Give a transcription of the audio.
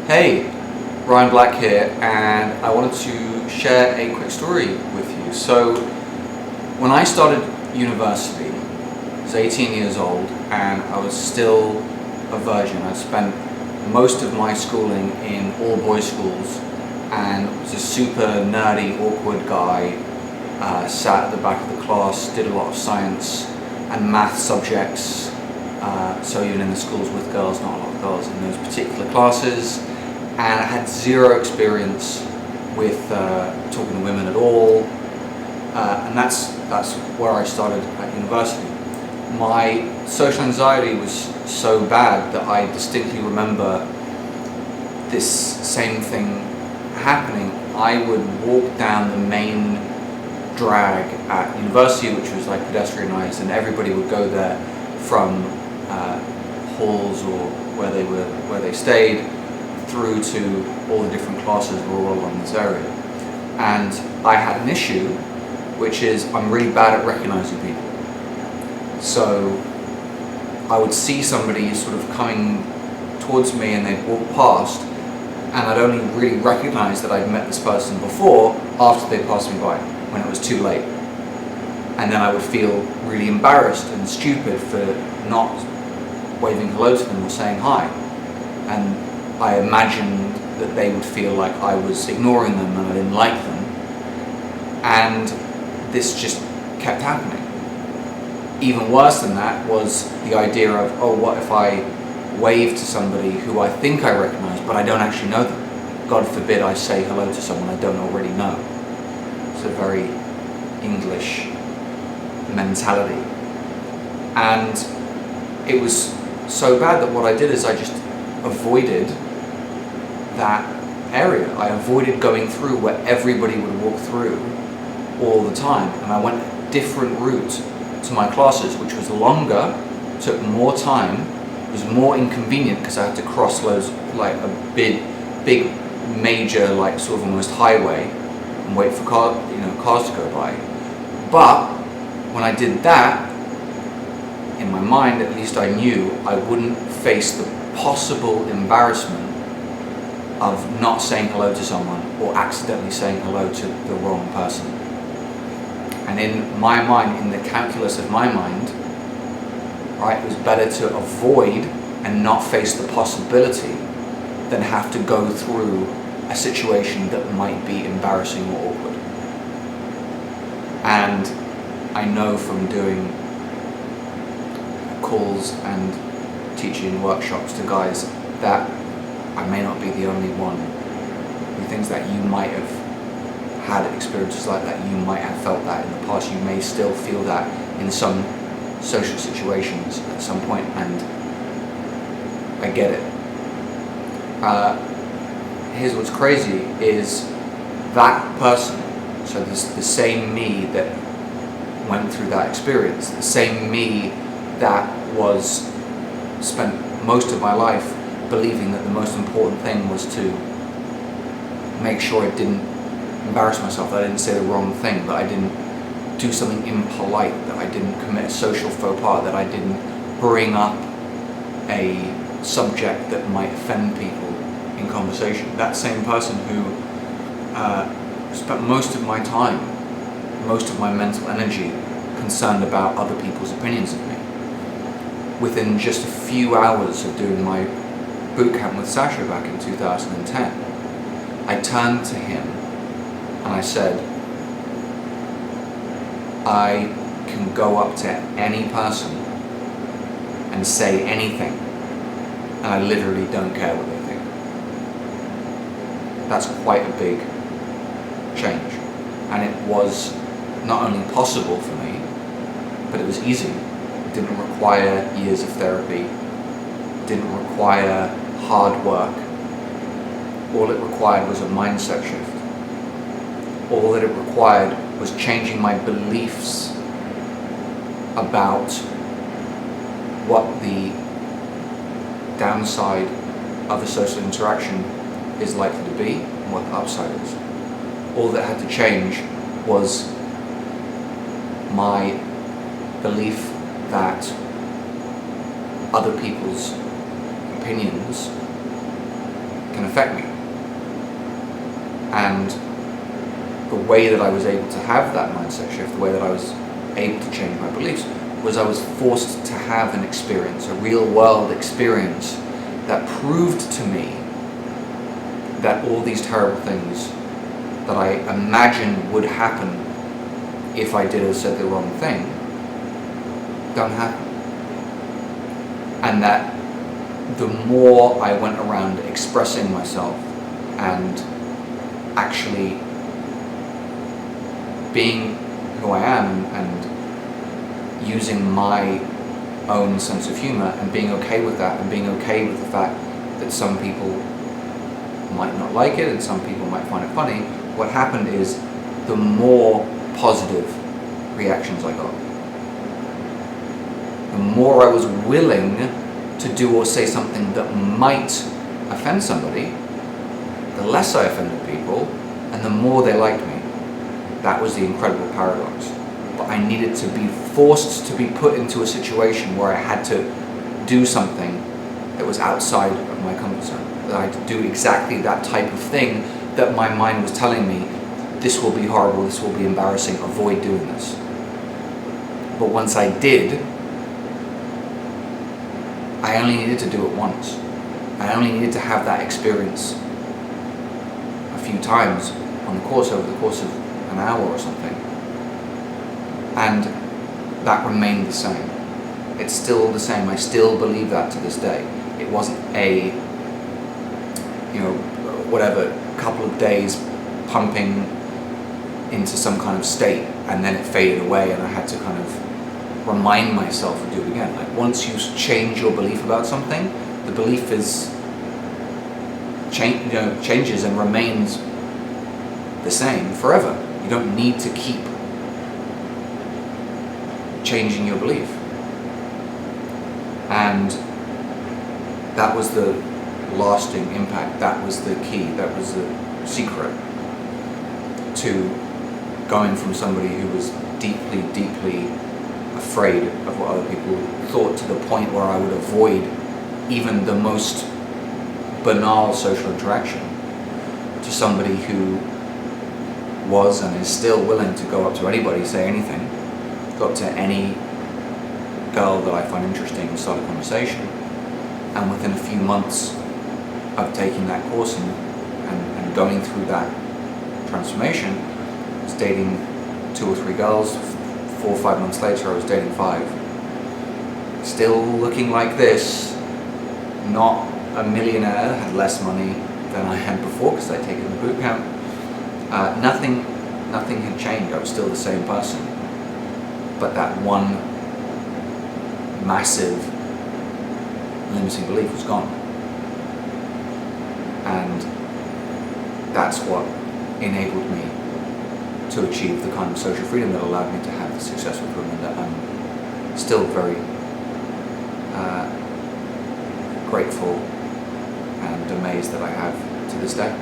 Hey, Ryan Black here, and I wanted to share a quick story with you. So, when I started university, I was 18 years old, and I was still a virgin. I spent most of my schooling in all-boys schools, and was a super nerdy, awkward guy. Sat at the back of the class, did a lot of science and math subjects. So even in the schools with girls, not a lot of girls in those particular classes. And I had zero experience with talking to women at all, and that's where I started at university. My social anxiety was so bad that I distinctly remember this same thing happening. I would walk down the main drag at university, which was like pedestrianised, and everybody would go there from halls or where they stayed, through to all the different classes were all along this area. And I had an issue, which is I'm really bad at recognizing people. So I would see somebody sort of coming towards me and they'd walk past, and I'd only really recognize that I'd met this person before after they'd passed me by, when it was too late. And then I would feel really embarrassed and stupid for not waving hello to them or saying hi. And I imagined that they would feel like I was ignoring them and I didn't like them. And this just kept happening. Even worse than that was the idea of, oh, what if I wave to somebody who I think I recognize but I don't actually know them? God forbid I say hello to someone I don't already know. It's a very English mentality. And it was so bad that what I did is I just avoided that area. I avoided going through where everybody would walk through all the time, and I went a different route to my classes, which was longer, took more time, was more inconvenient because I had to cross loads, like a big major, like sort of almost highway, and wait for cars to go by. But when I did that, in my mind at least, I knew I wouldn't face the possible embarrassment of not saying hello to someone or accidentally saying hello to the wrong person. And in my mind, in the calculus of my mind, right, it was better to avoid and not face the possibility than have to go through a situation that might be embarrassing or awkward. And I know from doing calls and teaching workshops to guys that I may not be the only one who thinks that you might have had experiences like that, you might have felt that in the past, you may still feel that in some social situations at some point, and I get it. Here's what's crazy is that person, so the same me that went through that experience, the same me that was spent most of my life believing that the most important thing was to make sure I didn't embarrass myself, that I didn't say the wrong thing, that I didn't do something impolite, that I didn't commit a social faux pas, that I didn't bring up a subject that might offend people in conversation. That same person who spent most of my time, most of my mental energy concerned about other people's opinions of me. Within just a few hours of doing my boot camp with Sasha back in 2010, I turned to him and I said, I can go up to any person and say anything, and I literally don't care what they think. That's quite a big change. And it was not only possible for me, but it was easy. It didn't require years of therapy, it didn't require hard work. All it required was a mindset shift. All that it required was changing my beliefs about what the downside of a social interaction is likely to be and what the upside is. All that had to change was my belief that other people's opinions can affect me. And the way that I was able to have that mindset shift, the way that I was able to change my beliefs, was I was forced to have an experience, a real world experience, that proved to me that all these terrible things that I imagined would happen if I did or said the wrong thing don't happen. And that the more I went around expressing myself and actually being who I am and using my own sense of humor and being okay with that, and being okay with the fact that some people might not like it and some people might find it funny, what happened is the more positive reactions I got, the more I was willing to do or say something that might offend somebody, the less I offended people and the more they liked me. That was the incredible paradox. But I needed to be forced to be put into a situation where I had to do something that was outside of my comfort zone. That I had to do exactly that type of thing that my mind was telling me, this will be horrible, this will be embarrassing, avoid doing this. But once I did, I only needed to do it once. I only needed to have that experience a few times on the course, over the course of an hour or something. And that remained the same. It's still the same. I still believe that to this day. It wasn't a, whatever, couple of days pumping into some kind of state and then it faded away and I had to kind of remind myself to do it again. Like, once you change your belief about something, the belief changes and remains the same forever. You don't need to keep changing your belief. And that was the lasting impact. That was the key. That was the secret to going from somebody who was deeply, deeply afraid of what other people thought, to the point where I would avoid even the most banal social interaction, to somebody who was and is still willing to go up to anybody, say anything, go up to any girl that I find interesting and start a conversation. And within a few months of taking that course and going through that transformation, I was dating 2 or 3 girls. 4 or 5 months later, I was dating 5. Still looking like this, not a millionaire, had less money than I had before because I'd taken the boot camp. Nothing had changed. I was still the same person. But that one massive limiting belief was gone. And that's what enabled me to achieve the kind of social freedom that allowed me to have the success with women that I'm still very grateful and amazed that I have to this day.